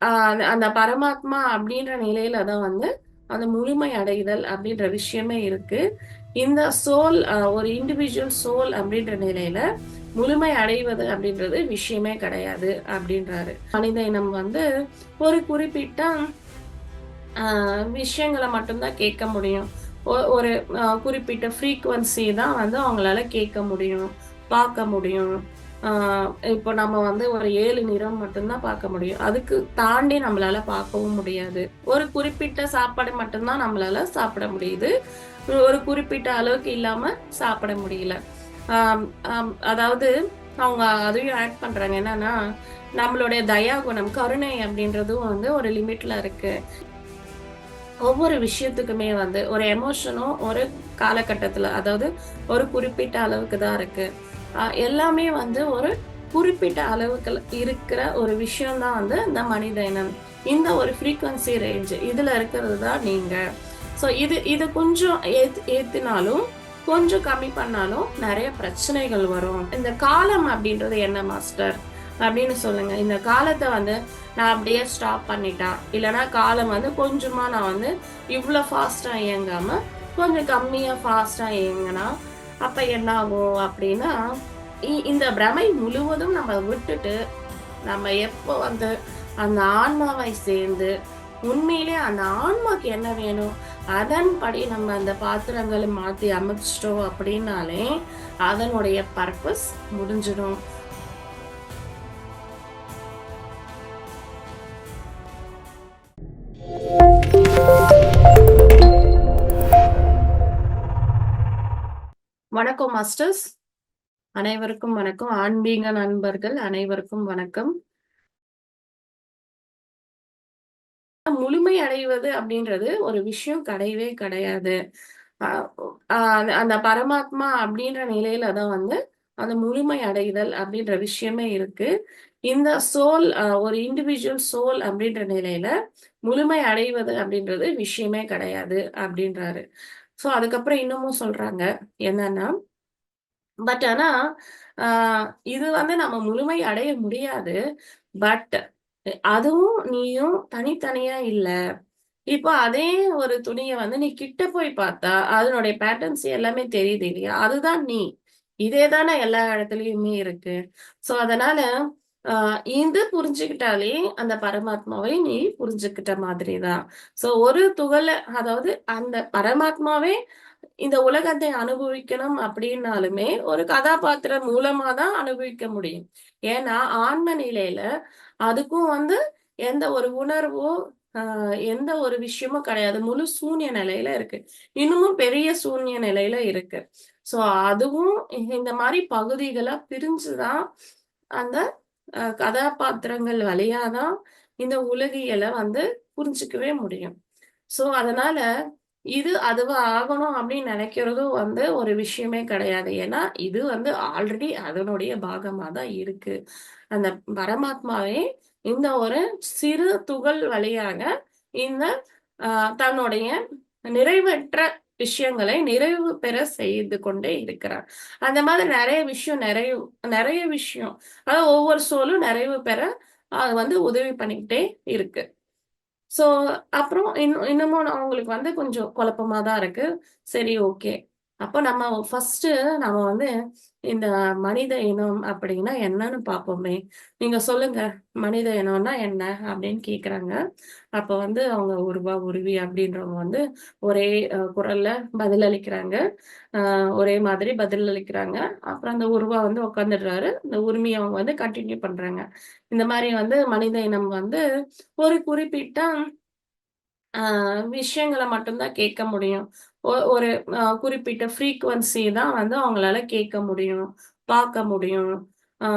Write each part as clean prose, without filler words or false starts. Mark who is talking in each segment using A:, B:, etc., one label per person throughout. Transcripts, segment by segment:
A: அந்த பரமாத்மா அப்படின்ற நிலையில தான் வந்து அந்த முழுமை அடைதல் அப்படின்ற விஷயமே இருக்கு. இந்த சோல் ஒரு இண்டிவிஜுவல் சோல் அப்படின்ற நிலையில முழுமை அடைவது அப்படின்றது விஷயமே கிடையாது அப்படின்றாரு. மனித இனம் வந்து ஒரு குறிப்பிட்ட விஷயங்கள மட்டும் தான் கேட்க முடியும். ஒரு குறிப்பிட்ட ஃப்ரீக்வன்சி தான் வந்து அவங்களால கேட்க முடியும், பார்க்க முடியும். ஆ இப்போ நம்ம வந்து ஒரு 7 நிறம் மட்டும் தான் பார்க்க முடியும். அதுக்கு தாண்டி நம்மளால பார்க்கவும் முடியாது. ஒரு குறிப்பிட்ட சாப்பாடு மட்டும் தான் நம்மளால சாப்பிட முடியுது. ஒரு குறிப்பிட்ட அளவுக்கு இல்லாம சாப்பிட முடியல. ஆம், அதாவது அவங்க அதையும் ஆட் பண்றாங்க. என்னன்னா, நம்மளுடைய தயா குணம், கருணை அப்படின்றதும் வந்து ஒரு லிமிட்ல இருக்கு. ஒவ்வொரு விஷயத்துக்குமே வந்து ஒரு எமோஷனும் ஒரு காலகட்டத்துல, அதாவது ஒரு குறிப்பிட்ட அளவுக்கு தான் இருக்கு. எல்லாமே வந்து ஒரு குறிப்பிட்ட அளவுக்கு இருக்கிற ஒரு விஷயம் தான் வந்து இந்த மனித இனம். இந்த ஒரு ஃப்ரீக்வன்சி ரேஞ்ச் இதுல இருக்கிறது தான் நீங்க. ஸோ இது கொஞ்சம் ஏத்தினாலும், கொஞ்சம் கம்மி பண்ணாலும் நெறைய பிரச்சனைகள் வரும். இந்த காலம் அப்படின்றது என்ன மாஸ்டர்? அப்படின்னு சொல்லுங்க. இந்த காலத்த வந்து நான் அப்படியே ஸ்டாப் பண்ணிட்டா, இல்லன்னா காலம் வந்து கொஞ்சமா நான் வந்து இவ்ளோ ஃபாஸ்ட்டா இயங்காம, கொஞ்சம் கம்மியா ஃபாஸ்ட்டா இயங்குனா, அப்ப என்ன ஆகும் அப்படின்னா, இந்த பிரமை முழுவதும் நம்ம விட்டுட்டு, நம்ம எப்போ வந்து அந்த ஆன்மாவை சேர்ந்து, உண்மையிலே அந்த ஆன்மாக்கு என்ன வேணும்? அதன்படி நம்ம அந்த பாத்திரங்கள மாத்தி அமைச்சிட்டோம் அப்படின்னாலே, அதனுடைய பர்ப்பஸ் முடிஞ்சிடும். வணக்கம் மாஸ்டர்ஸ். அனைவருக்கும் வணக்கம். ஆன்மீக நண்பர்கள் அனைவருக்கும் வணக்கம். முழுமை அடைவது அப்படின்றது ஒரு விஷயம் கிடையவே கிடையாது. அ அ அந்த பரமாத்மா அப்படின்ற நிலையில தான் வந்து அந்த முழுமை அடைதல் அப்படின்ற விஷயமே இருக்கு. இந்த சோல் ஒரு இண்டிவிஜுவல் சோல் அப்படின்ற நிலையில முழுமை அடைவது அப்படின்றது விஷயமே கிடையாது அப்படின்றாரு. ஸோ அதுக்கப்புறம் இன்னமும் சொல்றாங்க. என்னன்னா, ஆனா, ஆ இது வந்து நம்ம முழுமை அடைய முடியாது. பட் அதுவும் நீயும் தனித்தனியா இல்ல. இப்போ அதே ஒரு துணிய வந்து நீ கிட்ட போய் பார்த்தா, அதனுடைய பேட்டர்ன்ஸ் எல்லாமே தெரியுது இல்லையா? அதுதான் நீ. இதே தானே எல்லா இடத்துலயுமே இருக்கு. ஸோ அதனால அ இது புரிஞ்சுக்கிட்டாலே அந்த பரமாத்மாவை நீ புரிஞ்சுக்கிட்ட மாதிரி தான். ஸோ ஒரு துகள அதாவது அந்த பரமாத்மாவே இந்த உலகத்தை அனுபவிக்கணும் அப்படின்னாலுமே, ஒரு கதாபாத்திரம் மூலமா தான் அனுபவிக்க முடியும். ஏன்னா, ஆன்ம நிலையில அதுக்கும் வந்து எந்த ஒரு உணர்வோ, எந்த ஒரு விஷயமும் கிடையாது. முழு சூன்ய நிலையில இருக்கு. இன்னமும் பெரிய சூன்ய நிலையில இருக்கு. ஸோ அதுவும் இந்த மாரி பகுதிகளா பிரிஞ்சு தான் அந்த கதாபாத்திரங்கள் வழியா தான் இந்த உலகியல வந்து புரிஞ்சுக்கவே முடியும். ஸோ அதனால இது அதுவா ஆகணும் அப்படின்னு நினைக்கிறதும் வந்து ஒரு விஷயமே கிடையாது. ஏன்னா, இது வந்து ஆல்ரெடி அதனுடைய பாகமா தான் இருக்கு. அந்த பரமாத்மாவே இந்த ஒரு சிறு துகள் வழியாக இந்த அ தன்னுடைய நிறைவற்ற விஷயங்களை நிறைவு பெற செய்து கொண்டே இருக்கிறார். அந்த மாதிரி நெறைய விஷயம். அதாவது ஒவ்வொரு சோலும் நிறைவு பெற அது வந்து உதவி பண்ணிக்கிட்டே இருக்கு. ஸோ, அப்புறம் இன்னமும் நான் அவங்களுக்கு வந்து கொஞ்சம் குழப்பமா தான் இருக்கு. சரி, ஓகே. அப்போ நம்ம வந்து இந்த மனித இனம் அப்படின்னா என்னன்னு பார்ப்போமே. நீங்க சொல்லுங்க. மனித இனம்னா என்ன? அப்படின்னு கேட்குறாங்க. அப்ப வந்து அவங்க உருவா, உருவி அப்படின்றவங்க வந்து ஒரே குரல்ல பதிலளிக்கிறாங்க. ஒரே மாதிரி பதிலளிக்கிறாங்க. அப்புறம் அந்த உருவா வந்து உட்காந்துடுறாரு. இந்த உரிமைய அவங்க வந்து கன்டின்யூ பண்றாங்க. இந்த மாரி வந்து மனித இனம் வந்து ஒரு குறிப்பிட்ட ஆ விஷயங்கள மட்டும் தான் கேட்க முடியும். ஒரு குறிப்பிட்ட ஃப்ரீக்வன்சி தான் வந்து அவங்களால கேட்க முடியும், பார்க்க முடியும். ஆ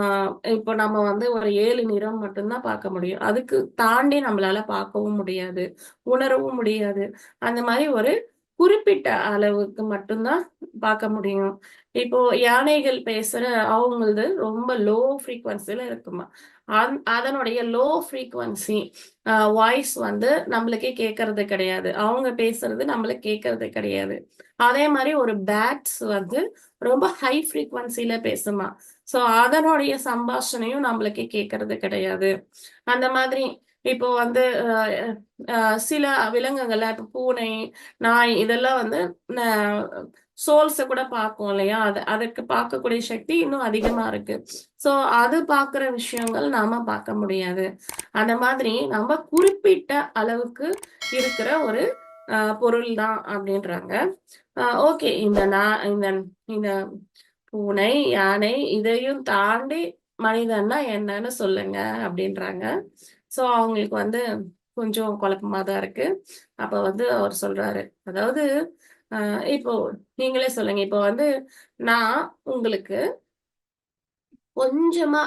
A: இப்போ நம்ம வந்து ஒரு 7 நிறம் மட்டும் தான் பார்க்க முடியும். அதுக்கு தாண்டி நம்மளால பார்க்கவும் முடியாது, உணரவும் முடியாது. அந்த மாரி ஒரு குறிப்பிட்ட அளவுக்கு மட்டும் தான் பார்க்க முடியும். இப்போ யானைகள் பேசுற அவங்களது ரொம்ப லோ ஃப்ரீக்வன்சில இருக்குமா. அதனுடைய லோ ஃப்ரீக்வன்சி வாய்ஸ் வந்து நம்மளுக்கே கேட்கறது கிடையாது. அவங்க பேசுறது நம்மளுக்கு கேட்கறது கிடையாது. அதே மாரி ஒரு பேட்ஸ் வந்து ரொம்ப ஹை ஃப்ரீக்வன்சில பேசுமாம். ஸோ அதனுடைய சம்பாஷணையும் நம்மளுக்கு கேட்கறது கிடையாது. அந்த மாதிரி இப்போ வந்து சில விலங்குகள்ல இப்ப பூனை, நாய் இதெல்லாம் வந்து ந சோல்ஸ கூட பார்க்கும் இல்லையா? அதுக்கு பார்க்கக்கூடிய சக்தி இன்னும் அதிகமா இருக்கு. ஸோ அது பார்க்குற விஷயங்கள் நாம பார்க்க முடியாது. அந்த மாதிரி நம்ம குறிப்பிட்ட அளவுக்கு இருக்கிற ஒரு பொருள் தான் அப்படின்றாங்க. ஓகே. இந்த இந்த பூனை, யானை இதையும் தாண்டி மனிதன்னா என்னன்னு சொல்லுங்க அப்படின்றாங்க. ஸோ அவங்களுக்கு வந்து கொஞ்சம் குழப்பமா தான் இருக்கு. அப்ப வந்து அவர் சொல்றாரு. அதாவது அ இப்போ நீங்களே சொல்லுங்க. இப்போ வந்து நான் உங்களுக்கு கொஞ்சமா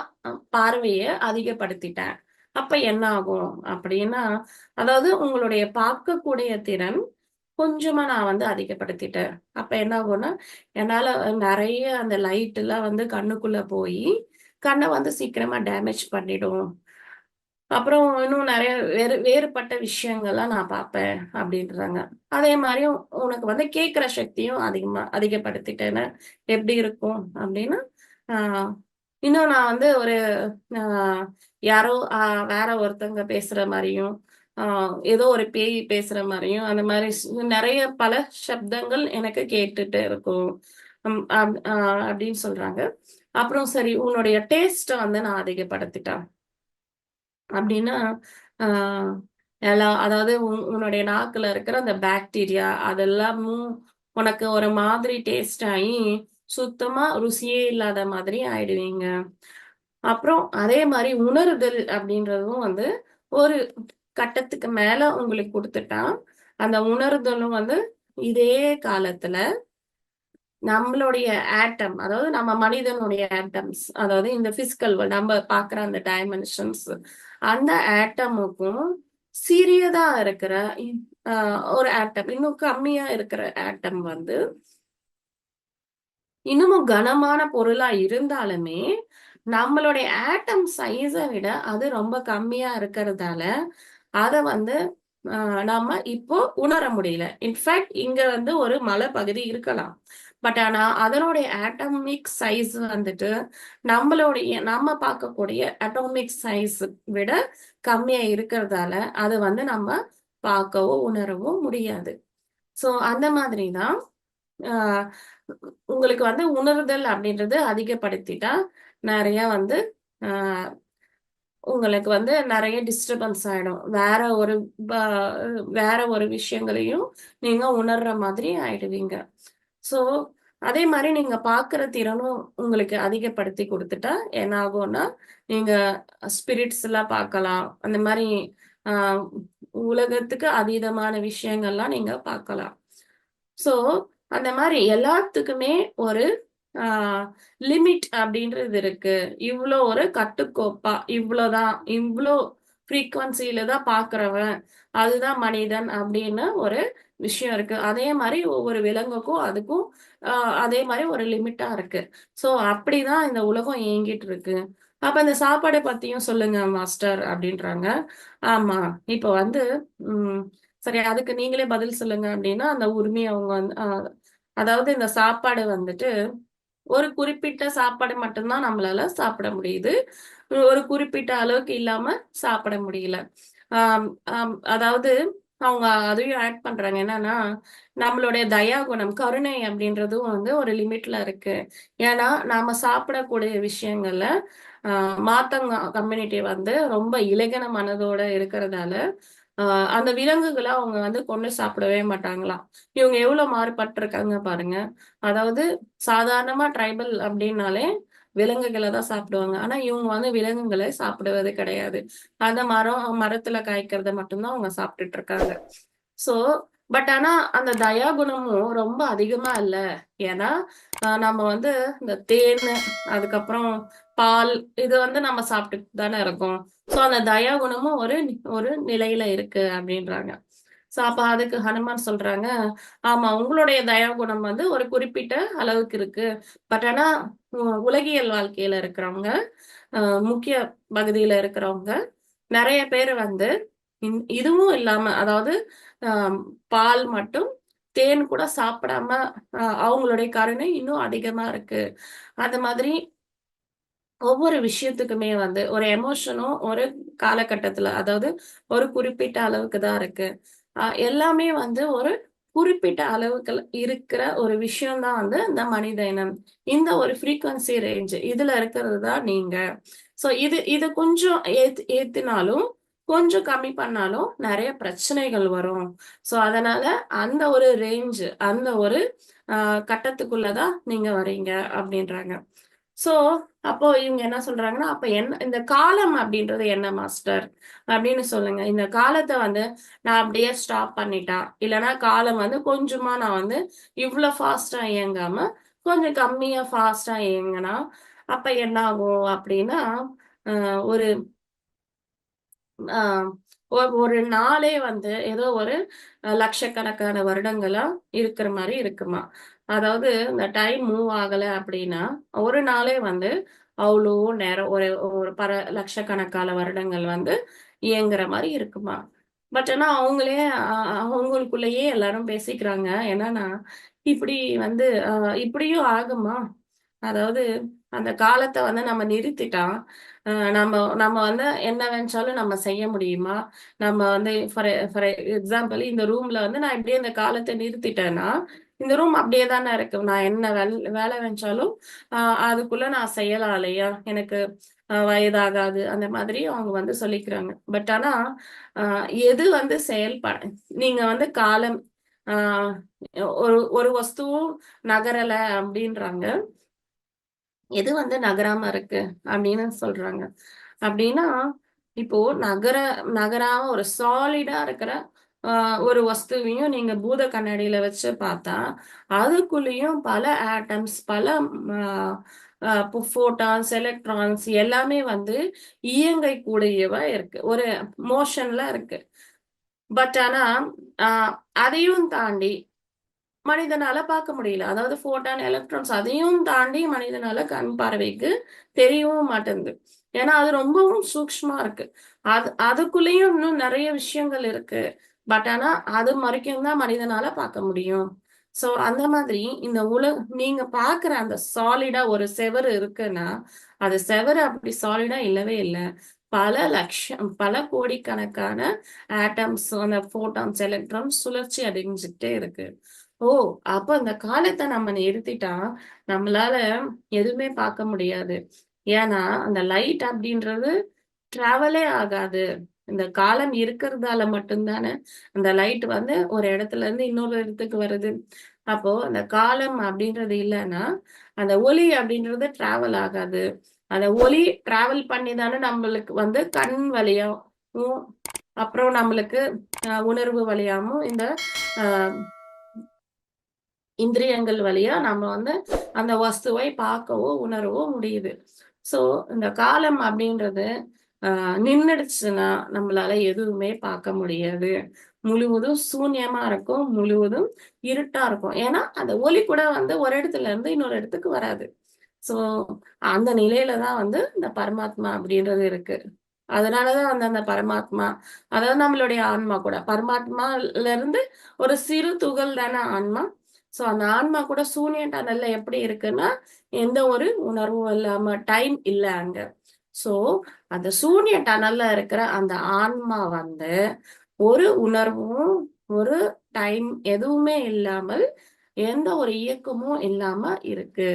A: பார்வைய அதிகப்படுத்திட்டேன். அப்ப என்ன ஆகும்? அப்படின்னா, அதாவது உங்களுடைய பார்க்கக்கூடிய திறன் கொஞ்சமா நான் வந்து அதிகப்படுத்திட்டேன். அப்ப என்ன ஆகும்னா, என்னால நெறைய அந்த லைட்லாம் வந்து கண்ணுக்குள்ள போயி, கண்ண வந்து சீக்கிரமா டேமேஜ் பண்ணிடும். அப்புறம் இன்னும் நெறைய வேறுபட்ட விஷயங்கள்லாம் நான் பார்ப்பேன் அப்டின்றாங்க. அதே மாரி உனக்கு வந்து கேட்கிற சக்தியும் அதிகப்படுத்திட்டேன்னா எப்படி இருக்கும் அப்டின்னா, ஆ இன்னும் நான் வந்து ஒரு ஆ யாரோ வேற ஒருத்தவங்க பேசுற மாரியும், ஆ ஏதோ ஒரு பேய் பேசுற மாரியும், அந்த மாரி நெறைய பல சப்தங்கள் எனக்கு கேட்டுட்டு இருக்கும். ம் அப் அ அப்டின்னு சொல்றாங்க. அப்புறம் சரி உன்னுடைய டேஸ்ட்ட வந்து நான் அதிகப்படுத்திட்டேன். அப்டின்னா, ஆ அதாவது உன்னுடைய நாக்குல இருக்கிற அந்த பாக்டீரியா அதெல்லாமும் உனக்கு ஒரு மாதிரி டேஸ்ட் ஆயி, சுத்தமா ருசியே இல்லாத மாதிரி ஆயிடுவீங்க. அப்புறம் அதே மாரி உணருதல் அப்டின்றதும் வந்து ஒரு கட்டத்துக்கு மேல உங்களுக்கு குடுத்துட்டான். அந்த உணருதலும் வந்து இதே காலத்துல நம்மளுடைய ஆட்டம், அதாவது நம்ம மனிதனுடைய ஆட்டம்ஸ், அதாவது இந்த பிசிக்கல் வேர்ல்ட் நம்ம பார்க்குற அந்த டைமென்ஷன்ஸ், அந்த ஆட்டமுக்கும் சிறியதா இருக்கிற இ அ ஒரு ஆட்டம், இன்னும் கம்மியா இருக்கிற ஆட்டம் வந்து, இன்னமும் கனமான பொருளா இருந்தாலுமே, நம்மளுடைய ஆட்டம் சைஸ விட அது ரொம்ப கம்மியா இருக்கிறதால, அத வந்து அ நம்ம இப்போ உணர முடியல. இன்ஃபாக்ட் இங்க வந்து ஒரு மலைப்பகுதி இருக்கலாம். பட் ஆனா, அதனுடைய அட்டாமிக் சைஸ் வந்துட்டு, நம்ம பார்க்கக்கூடிய அட்டாமிக் சைஸ் விட கம்மியா இருக்கிறதால, அது வந்து நம்ம பார்க்கவோ, உணரவோ முடியாது. ஸோ அந்த மாதிரி தான் அ உங்களுக்கு வந்து உணர்தல் அப்படின்றது அதிகப்படுத்திட்டா, நெறைய வந்து அ உங்களுக்கு வந்து நெறைய டிஸ்டர்பன்ஸ் ஆயிடும். ப வேற ஒரு விஷயங்களையும் நீங்க உணர்ற மாதிரி ஆயிடுவீங்க. ஸோ, அதே மாரி நீங்க பார்க்குற திறனும் உங்களுக்கு அதிகப்படுத்தி குடுத்துட்டா, என்ன ஆகும்னா, நீங்க ஸ்பிரிட்ஸ்லாம் பார்க்கலாம். அந்த மாரி அ உலகத்துக்கு அதீதமான விஷயங்கள்லாம் நீங்க பார்க்கலாம். ஸோ, அந்த மாரி எல்லாத்துக்குமே ஒரு ஆ லிமிட் அப்படின்றது இருக்கு. இவ்ளோ ஒரு கட்டுக்கோப்பா, இவ்ளோதான், இவ்ளோ ஃப்ரீக்வன்சில தான் பார்க்குறவன், அதுதான் மனிதன் அப்படின்னு ஒரு விஷயம் இருக்கு. அதே மாரி ஒவ்வொரு விலங்குக்கும், அதுக்கும் அ அதே மாரி ஒரு லிமிட்டா இருக்கு. ஸோ, அப்படிதான் இந்த உலகம் இயங்கிட்டு இருக்கு. அப்ப இந்த சாப்பாட பத்தியும் சொல்லுங்க மாஸ்டர் அப்படின்றாங்க. ஆமா. இப்ப வந்து ம் சரி அதுக்கு நீங்களே பதில் சொல்லுங்க அப்படின்னா, அந்த உரிமைய அவங்க வந்து அதாவது இந்த சாப்பாடு வந்துட்டு ஒரு குறிப்பிட்ட சாப்பாடு மட்டும் தான் நம்மளால சாப்பிட முடியுது. ஒரு குறிப்பிட்ட அளவுக்கு இல்லாம சாப்பிட முடியல. ஆம், ஆம். அதாவது அவங்க அதையும் ஆட் பண்றாங்க. என்னன்னா, நம்மளுடைய தயா குணம், கருணை அப்படின்றதும் வந்து ஒரு லிமிட்ல இருக்கு. ஏன்னா, நாம சாப்பிடக்கூடிய விஷயங்கள்ல அ மாத்தங்க கம்யூனிட்டி வந்து ரொம்ப இலகின மனதோட இருக்கிறதால, அ அந்த விலங்குகள அவங்க வந்து கொன்னு சாப்பிடவே மாட்டாங்களாம். இவங்க எவ்வளோ மாறுபட்டுருக்காங்க பாருங்க. அதாவது சாதாரணமா ட்ரைபல் அப்டின்னாலே விலங்குகள தான் சாப்பிடுவாங்க. ஆனா, இவங்க வந்து விலங்குகள சாப்பிடுவது கிடையாது. அந்த மரத்துல காய்க்கிறத மட்டும் தான் அவங்க சாப்பிட்டுட்டு இருக்காங்க. ஸோ, பட் ஆனா அந்த தயா குணமும் ரொம்ப அதிகமா இல்ல. ஏன்னா, நம்ம வந்து இந்த தேனு, அதுக்கப்புறம் பால் இது வந்து நம்ம சாப்பிட்டுட்டு தானே இருக்கோம். ஸோ, அந்த தயா குணமும் ஒரு நிலையில இருக்கு அப்டின்றாங்க. ஸோ, அப்ப அதுக்கு ஹனுமான் சொல்றாங்க, ஆமா உங்களுடைய தயா குணம் வந்து ஒரு குறிப்பிட்ட அளவுக்கு இருக்கு. பட் ஆனா, உலகியல் வாழ்க்கையில இருக்கிறவங்க, அ முக்கிய பகுதியில இருக்கிறவங்க, நெறைய பேரு வந்து இதுவும் இல்லாம அதாவது அ பால் மட்டும், தேன் கூட சாப்பிடாம அவங்களுடைய கருணை இன்னும் அதிகமா இருக்கு. அந்த மாதிரி ஒவ்வொரு விஷயத்துக்குமே வந்து ஒரு எமோஷனும், ஒரு காலகட்டத்துல. அதாவது ஒரு குறிப்பிட்ட அளவுக்கு தான் இருக்கு. எல்லாமே வந்து ஒரு குறிப்பிட்ட அளவுக்கு இருக்கிற ஒரு விஷயம் தான் வந்து இந்த மனித இனம். இந்த ஒரு ஃப்ரீக்வன்சி ரேஞ்ச் இதுல இருக்கிறது தான் நீங்க. ஸோ இது கொஞ்சம் ஏத்துனாலும், கொஞ்சம் கம்மி பண்ணாலும் நெறைய பிரச்சனைகள் வரும். ஸோ அதனால அந்த ஒரு ரேஞ்ச் அந்த ஒரு அ கட்டத்துக்குள்ள தான் நீங்க வரீங்க அப்டின்றாங்க. ஸோ, அப்போ இவங்க என்ன சொல்றாங்கன்னா, அப்ப என்ன இந்த காலம் அப்படின்றது என்ன மாஸ்டர்? அப்படின்னு சொல்லுங்க. இந்த காலத்த வந்து நான் அப்படியே ஸ்டாப் பண்ணிட்டா, இல்லன்னா காலம் வந்து கொஞ்சமா நான் வந்து இவ்ளோ ஃபாஸ்ட்டா இயங்காம, கொஞ்சம் கம்மியா ஃபாஸ்ட்டா இயங்குனா, அப்ப என்ன ஆகும் அப்படின்னா, அ ஒரு ஆ ஒரு நாளே வந்து ஏதோ ஒரு லட்சக்கணக்கான வருடங்களா இருக்கிற மாரி இருக்குமா. அதாவது இந்த டைம் மூவ் ஆகல அப்படின்னா, ஒரு நாளே வந்து அவ்ளோ நேரம் ஒரு ஒரு லட்சக்கணக்கான வருடங்கள் வந்து இயங்குற மாரி இருக்குமா. பட் ஆனா அவங்களே அவங்களுக்குள்ளேயே எல்லாரும் பேசிக்கிறாங்க. என்னன்னா, இப்படி வந்து இப்படியும் ஆகுமா? அதாவது அந்த காலத்த வந்து நம்ம நிறுத்திட்டா, அ நம்ம நம்ம வந்து என்ன நெனச்சாலும் நம்ம செய்ய முடியுமா? நம்ம வந்து ஃபார் எக்ஸாம்பிள் இந்த ரூம்ல வந்து நான் இப்படியே இந்த காலத்த நிறுத்திட்டேன்னா, இந்த ரூம் அப்படியே தானே இருக்கு. நான் என்ன வேலை நெனச்சாலும், அ அதுக்குள்ள நான் செய்யலாம் இல்லையா? எனக்கு வயதாகாது. அந்த மாதிரி அவங்க வந்து சொல்லிக்கிறாங்க. பட் ஆனா, அ எது வந்து நீங்க வந்து காலம் அ ஒரு ஒரு வஸ்துவும் நகரல அப்படின்றாங்க. எது வந்து நகராம இருக்கு அப்படின்னு சொல்றாங்க. அப்படின்னா, இப்போ நகராம ஒரு சாலிடா இருக்கிற அ ஒரு வஸ்துவையும் நீங்க பூத கண்ணாடியில வச்சு பார்த்தா, அதுக்குள்ளேயும் பல ஆட்டம்ஸ், பல அ அ ஃபோட்டான்ஸ், எலக்ட்ரான்ஸ் எல்லாமே வந்து இயங்கக்கூடியவா இருக்கு. ஒரு மோஷன்ல இருக்கு. பட் ஆனா, அ அதையும் தாண்டி மனிதனால பார்க்க முடியல. அதாவது ஃபோட்டான், எலக்ட்ரான்ஸ் அதையும் தாண்டி மனிதனால கண் பார்வைக்கு தெரியவும் மாட்டேன்து. ஏன்னா, அது ரொம்பவும் சூக்ஷ்மமா இருக்கு. அதுக்குள்ளேயும் இன்னும் நெறைய விஷயங்கள் இருக்கு. பட் ஆனா, அது வரைக்கும் தான் மனிதனால பார்க்க முடியும். ஸோ, அந்த மாதிரி இந்த நீங்க பார்க்குற அந்த சாலிடா ஒரு செவுரு இருக்குன்னா, அது செவுரு அப்படி சாலிடா இல்லவே இல்ல. பல கோடிக்கணக்கான ஆட்டம்ஸ், அந்த ஃபோட்டான்ஸ், எலக்ட்ரான்ஸ் சுழற்சி அடைஞ்சுகிட்டே இருக்கு. ஓ! அப்ப அந்த காலத்த நம்ம நிறுத்திட்டா, நம்மளால எதுவுமே பார்க்க முடியாது. ஏன்னா, அந்த லைட் அப்படின்றது ட்ராவலே ஆகாது. இந்த காலம் இருக்கிறதால மட்டும் தானே, அந்த லைட் வந்து ஒரு இடத்துல இருந்து இன்னொரு இடத்துக்கு வருது. அப்போ அந்த காலம் அப்படின்றது இல்லன்னா, அந்த ஒளி அப்படின்றது ட்ராவல் ஆகாது. அந்த ஒளி ட்ராவல் பண்ணி தானே நம்மளுக்கு வந்து கண் வழியாவும், அப்புறம் நம்மளுக்கு உணர்வு வழியாவும் இந்த அ இந்திரியங்கள் வழியா நம்ம வந்து அந்த வஸ்துவை பார்க்கவோ, உணரவோ முடியுது. ஸோ, இந்த காலம் அப்படின்றது நின்னுடுச்சுன்னா, நம்மளால எதுவுமே பார்க்க முடியாது. முழுவதும் சூன்யமா இருக்கும். முழுவதும் இருட்டா இருக்கும். ஏன்னா, அந்த ஒளி கூட வந்து ஒரு இடத்துல இருந்து இன்னொரு இடத்துக்கு வராது. ஸோ, அந்த நிலையில தான் வந்து இந்த பரமாத்மா அப்படின்றது இருக்கு. அதனால தான் வந்து அந்த பரமாத்மா, அதாவது நம்மளுடைய ஆன்மா கூட. பரமாத்மால இருந்து ஒரு சிறு துகள் தானே ஆன்மா. ஸோ, அந்த ஆன்மா கூட சூனிய டனல்ல எப்படி இருக்குன்னா, எந்த ஒரு உணர்வும் இல்லாம டைம் இல்ல அங்க. ஸோ, அந்த சூனிய டனல்ல இருக்கிற அந்த ஆன்மா வந்து, ஒரு உணர்வும், ஒரு டைம் எதுவுமே இல்லாமல், எந்த ஒரு இயக்கமும் இல்லாம இருக்கு.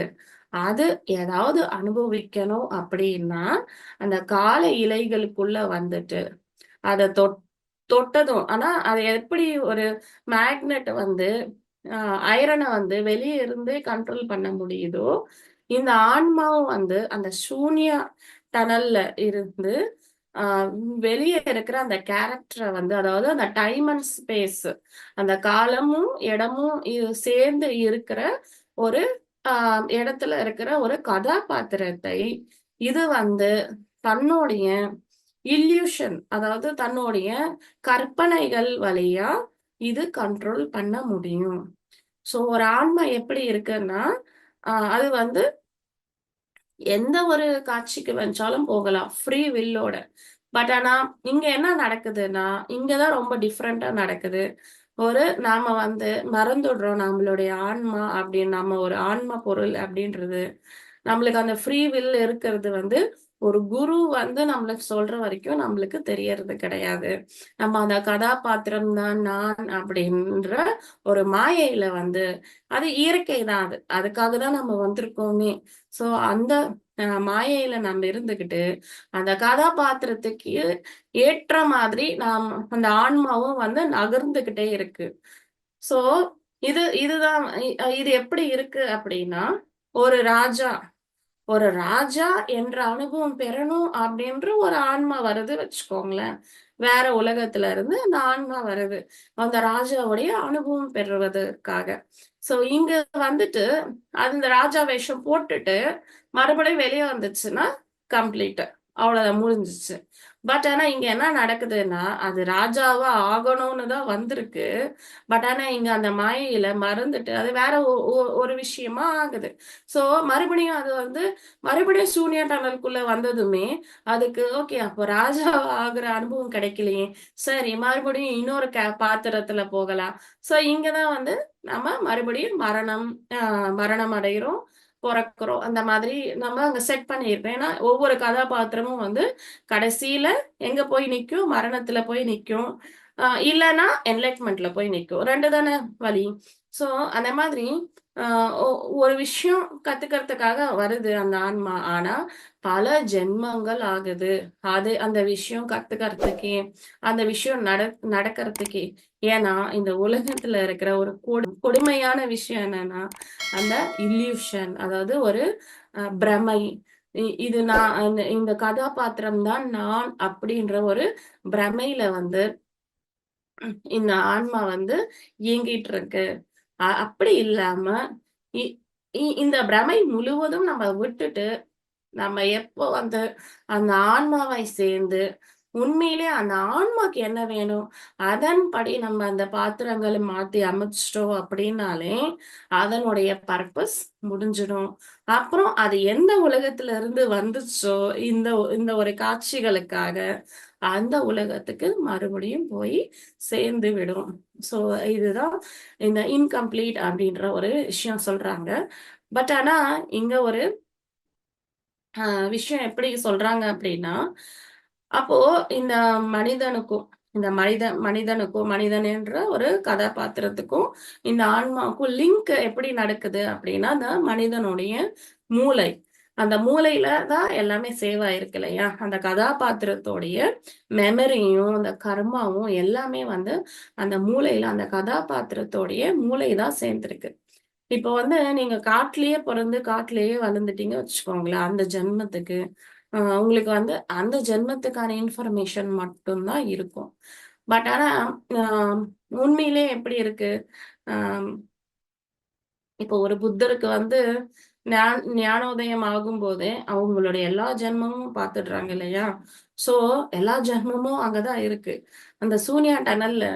A: அது ஏதாவது அனுபவிக்கணும் அப்படின்னா, அந்த கால இலைகளுக்குள்ள வந்துட்டு, அத தொட்டதும் ஆனா அது எப்படி ஒரு மேக்னெட் வந்து அ அயரன வந்து வெளிய இருந்தே கண்ட்ரோல் பண்ண முடியுதோ, இந்த ஆன்மாவும் வந்து அந்த சூன்ய டனல்ல இருந்து அ வெளிய இருக்கிற அந்த கேரக்டர வந்து அதாவது அந்த டைம் அண்ட் ஸ்பேஸ் அந்த காலமும், இடமும் சேர்ந்து இருக்கிற ஒரு அ இடத்துல இருக்கிற ஒரு கதாபாத்திரத்தை, இது வந்து தன்னுடைய அதாவது தன்னுடைய கற்பனைகள் வழியா இது கண்ட்ரோல் பண்ண முடியும். ஸோ ஒரு ஆன்மா எப்படி இருக்குன்னா, அது வந்து எந்த ஒரு காட்சிக்கு வந்தாலும் போகலாம். ஃப்ரீ வில்லோட. பட் ஆனா, இங்க என்ன நடக்குதுன்னா, இங்க தான் ரொம்ப டிஃபரெண்ட்டா நடக்குது. நாம வந்து மறந்துடுறோம் நம்மளுடைய ஆன்மா அப்படின்னு நம்ம ஒரு ஆன்ம பொருள் அப்படின்றது. நம்மளுக்கு அந்த ஃப்ரீ வில் இருக்கிறது வந்து ஒரு குரு வந்து நம்மளுக்கு சொல்ற வரைக்கும் நம்மளுக்கு தெரியறது கிடையாது. நம்ம அந்த கதாபாத்திரம் தான் நான் அப்படின்ற ஒரு மாயையில வந்து அது இயற்கை தான் அது. அதுக்காக தான் நம்ம வந்திருக்கோமே. ஸோ அந்த மாயையில நம்ம இருந்துகிட்டு, அந்த கதாபாத்திரத்துக்கு ஏற்ற மாதிரி அந்த ஆன்மாவும் வந்து நகர்ந்துகிட்டே இருக்கு. ஸோ இதுதான் இது எப்படி இருக்கு அப்படின்னா, ஒரு ராஜா ஒரு ராஜா என்ற அனுபவம் பெறணும் அப்படின்ற ஒரு ஆன்மா வருது வச்சுக்கோங்களேன். வேற உலகத்துல இருந்து அந்த ஆன்மா வருது. அந்த ராஜாவுடைய அனுபவம் பெறுவதற்காக. சோ இங்க வந்துட்டு அந்த ராஜா வேஷம் போட்டுட்டு மறுபடியும் வெளிய வந்துச்சுன்னா கம்ப்ளீட். அவ்வளவுதான் முடிஞ்சுச்சு. பட் ஆனா இங்க என்ன நடக்குதுன்னா, அது ராஜாவா ஆகணும்னு தான் வந்திருக்கு. பட் ஆனா இங்க அந்த மாயையில மறந்துட்டு அது வேற ஒரு விஷயமா ஆகுது. சோ மறுபடியும் அது வந்து மறுபடியும் சூனியா டனலுக்குள்ள வந்ததுமே, அதுக்கு ஓகே அப்போ ராஜாவா ஆகுற அனுபவம் கிடைக்கலையே. சரி மறுபடியும் இன்னொரு பாத்திரத்துல போகலாம். சோ இங்க தான் வந்து நம்ம மறுபடியும் மரணம் அடைகிறோம், பொறக்கிறோம். அந்த மாதிரி நம்ம அங்க செட் பண்ணியிருக்கோம். ஏன்னா ஒவ்வொரு கதாபாத்திரமும் வந்து கடைசியில எங்க போய் நிக்கும்? மரணத்துல போய் நிக்கும். இல்லன்னா என்லைட்மென்ட்ல போய் நிக்கும். 2 தானே வழி. சோ அந்த மாதிரி அ ஒ ஒரு விஷயம் கத்துக்கிறதுக்காக வருது அந்த ஆன்மா. ஆனா, பல ஜென்மங்கள் ஆகுது. அந்த விஷயம் கத்துக்கிறதுக்கே, அந்த விஷயம் நடக்கிறதுக்கே. ஏன்னா, இந்த உலகத்துல இருக்கிற ஒரு கொடுமையான விஷயம் என்னன்னா, அந்த இல்யூஷன் அதாவது ஒரு பிரமை. இது நான் இந்த கதாபாத்திரம் தான் நான் அப்படின்ற ஒரு பிரமையில வந்து இந்த ஆன்மா வந்து இயங்கிட்டு இருக்கு. அப்படி இல்லாம, இ இ இந்த பிரமை முழுவதும் நம்ம விட்டுட்டு, நம்ம எப்போ வந்து அந்த ஆன்மாவை சேர்ந்து, உண்மையிலே அந்த ஆன்மாக்கு என்ன வேணும்? அதன்படி நம்ம அந்த பாத்திரங்கள மாத்தி அமைச்சுட்டோம் அப்படின்னாலே, அதனுடைய பர்ப்பஸ் முடிஞ்சிடும். அப்புறம் அது எந்த உலகத்துல இருந்து வந்துச்சோ, இந்த இந்த ஒரு காட்சிகளுக்காக, அந்த உலகத்துக்கு மறுபடியும் போய் சேர்ந்து விடும். ஸோ இதுதான் இந்த இன்கம்ப்ளீட் அப்படின்ற ஒரு விஷயம் சொல்றாங்க. பட் ஆனா, இங்க ஒரு விஷயம் எப்படி சொல்றாங்க அப்படின்னா, அப்போ இந்த மனிதனுக்கும் மனிதன் என்ற ஒரு கதாபாத்திரத்துக்கும், இந்த ஆன்மாவுக்கும் லிங்க் எப்படி நடக்குது அப்படின்னா, அந்த மனிதனுடைய மூளை. அந்த மூளையில தான் எல்லாமே சேவ் ஆயிருக்கு இல்லையா? அந்த கதாபாத்திரத்தோடைய மெமரியும், அந்த கர்மாவும் எல்லாமே வந்து அந்த மூளையில அந்த கதாபாத்திரத்தோடைய மூளை தான் சேர்ந்திருக்கு. இப்போ வந்து நீங்க காட்டுலயே பொறந்து, காட்டுலயே வளர்ந்துட்டீங்க வச்சுக்கோங்களேன். அந்த ஜென்மத்துக்கு. உங்களுக்கு வந்து அந்த ஜென்மத்துக்கான இன்ஃபர்மேஷன் மட்டும் தான் இருக்கும். பட் ஆனா, அ உண்மையிலேயே எப்படி இருக்கு? அ இப்போ ஒரு புத்தருக்கு வந்து ஞானோதயம் ஆகும்போதே, அவங்களுடைய எல்லா ஜென்மமும் பார்த்துடுறாங்க இல்லையா? ஸோ, எல்லா ஜென்மமும் அங்க தான் இருக்கு. அந்த சூன்யா டனல்ல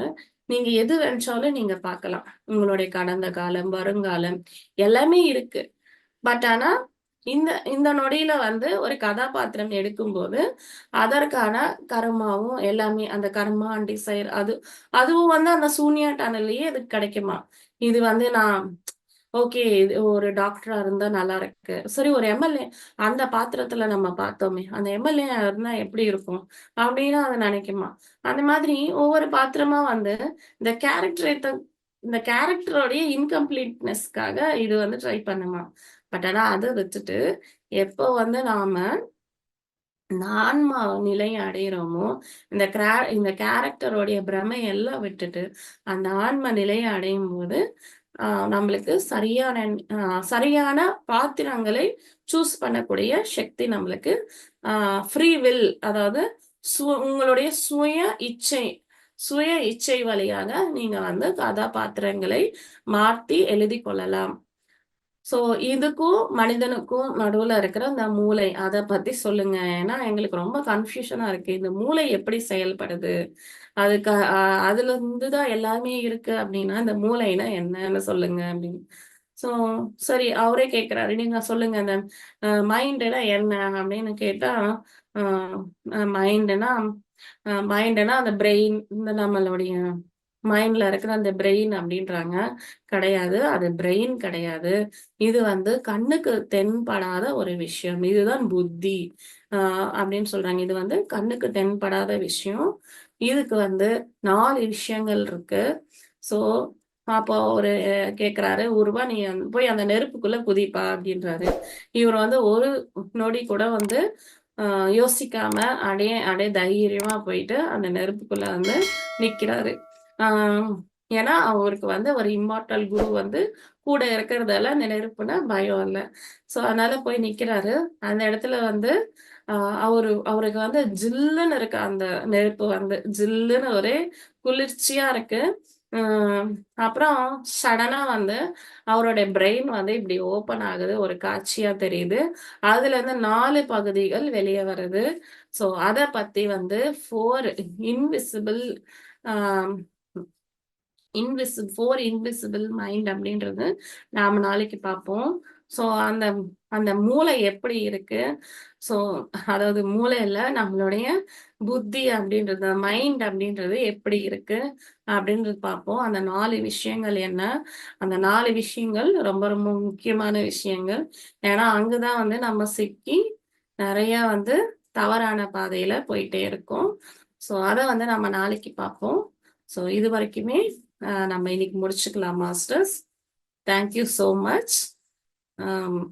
A: நீங்க எது நெனச்சாலும் நீங்க பார்க்கலாம். உங்களுடைய கடந்த காலம், வருங்காலம் எல்லாமே இருக்கு. பட் ஆனா, இந்த இந்த நொடியில வந்து ஒரு கதாபாத்திரம் எடுக்கும்போது, அதற்கான கர்மாவும் எல்லாமே அந்த கர்மா அண்ட் டிசைர் அதுவும் வந்து அந்த சூன்யா டனல்லயே அதுக்கு கிடைக்குமாம். இது வந்து நான் ஓகே. இது ஒரு டாக்டரா இருந்தா நல்லா இருக்கு. சரி ஒரு எம்எல்ஏ அந்த பாத்திரத்துல நம்ம பார்த்தோமே, அந்த எம்எல்ஏ இருந்தா எப்படி இருக்கும்? அப்படின்னு அது நினைக்குமா. அந்த மாதிரி ஒவ்வொரு பாத்திரமா வந்து இந்த இந்த கேரக்டரோடைய இன்கம்ப்ளீட்னஸ்க்காக இது வந்து ட்ரை பண்ணுமாம். பட் ஆனா அத வச்சுட்டு, எப்போ வந்து நாம இந்த ஆன்மா நிலைய அடையிறோமோ, இந்த கேரக்டரோடைய பிரமை எல்லாம் விட்டுட்டு, அந்த ஆன்ம நிலைய அடையும்போது, அ நம்மளுக்கு அ சரியான பாத்திரங்களை சூஸ் பண்ணக்கூடிய சக்தி நம்மளுக்கு அ ஃப்ரீ வில் அதாவது உங்களுடைய இச்சை சுய இச்சை வழியாக நீங்க வந்து கதாபாத்திரங்களை மாத்தி எழுதிக் கொள்ளலாம். சோ, இதுக்கும் மனிதனுக்கும் நடுவுல இருக்கிற அந்த மூளை, அத பத்தி சொல்லுங்க. ஏன்னா, எங்களுக்கு ரொம்ப கன்ஃப்யூஷனா இருக்கு. இந்த மூளை எப்படி செயல்படுது? அதுக்கு அதுலருந்து தான் எல்லாமே இருக்கு அப்டின்னா, இந்த மூளைனா என்னன்னு சொல்லுங்க அப்டின்னு. சோ, சரி அவரே கேட்கிறாரு. நீங்க சொல்லுங்க அந்த மைண்டுனா என்ன? அப்டின்னு கேட்டா, அ மைண்டுனா அந்த பிரெயின் இந்த நம்மளுடைய மைண்ட்ல இருக்கிற அந்த பிரெயின் அப்படின்றாங்க. கிடையாது. அது பிரெயின் கிடையாது. இது வந்து கண்ணுக்கு தென்படாத ஒரு விஷயம். இதுதான் புத்தி. அ அப்படின்னு சொல்றாங்க. இது வந்து கண்ணுக்கு தென்படாத விஷயம். இதுக்கு வந்து 4 விஷயங்கள் இருக்கு. ஸோ, அப்போ அவரு கேட்கிறாரு, "உருவா நீ போய் அந்த நெருப்புக்குள்ள குதிப்பா" அப்படின்றாரு. இவரு வந்து ஒரு நொடி கூட வந்து அ யோசிக்காம அப்படியே அப்படியே தைரியமா போயிட்டு அந்த நெருப்புக்குள்ள வந்து நிக்கிறாரு. ஆ ஏன்னா, அவருக்கு வந்து ஒரு இம்மார்டல் குரு வந்து கூட இருக்கிறதால அந்த நெருப்புனா பயம் இல்ல. ஸோ, அதனால போய் நிக்கிறாரு. அந்த இடத்துல வந்து அ அவருக்கு வந்து ஜில்லுன்னு இருக்கு அந்த நெருப்பு வந்து. ஜில்லுன்னு ஒரே குளிர்ச்சியா இருக்கு. ம். அப்புறம் சடனா வந்து அவருடைய பிரெயின் வந்து இப்படி ஓப்பன் ஆகுது. ஒரு காட்சியா தெரியுது. அதுலருந்து 4 பகுதிகள் வெளிய வருது. ஸோ, அத பத்தி வந்து 4 இன்விசிபிள் ஆ ஃபோர் இன்விசிபிள் மைண்ட் அப்படின்றது நாம நாளைக்கு பார்ப்போம். ஸோ அந்த அந்த மூளை எப்படி இருக்கு? ஸோ அதாவது மூளை இல்ல, நம்மளுடைய புத்தி அப்படின்றது, மைண்ட் அப்படின்றது எப்படி இருக்கு? அப்படின்றது பார்ப்போம். அந்த 4 விஷயங்கள் என்ன? அந்த 4 விஷயங்கள் ரொம்ப ரொம்ப முக்கியமான விஷயங்கள். ஏன்னா, அங்க தான் வந்து நம்ம சிக்கி நெறைய வந்து தவறான பாதையில போயிட்டே இருக்கோம். ஸோ அத வந்து நம்ம நாளைக்கு பார்ப்போம். ஸோ இதுவரைக்குமே நம்ம இன்னைக்கு முடிச்சுக்கலாம் masters. Thank you so much. Am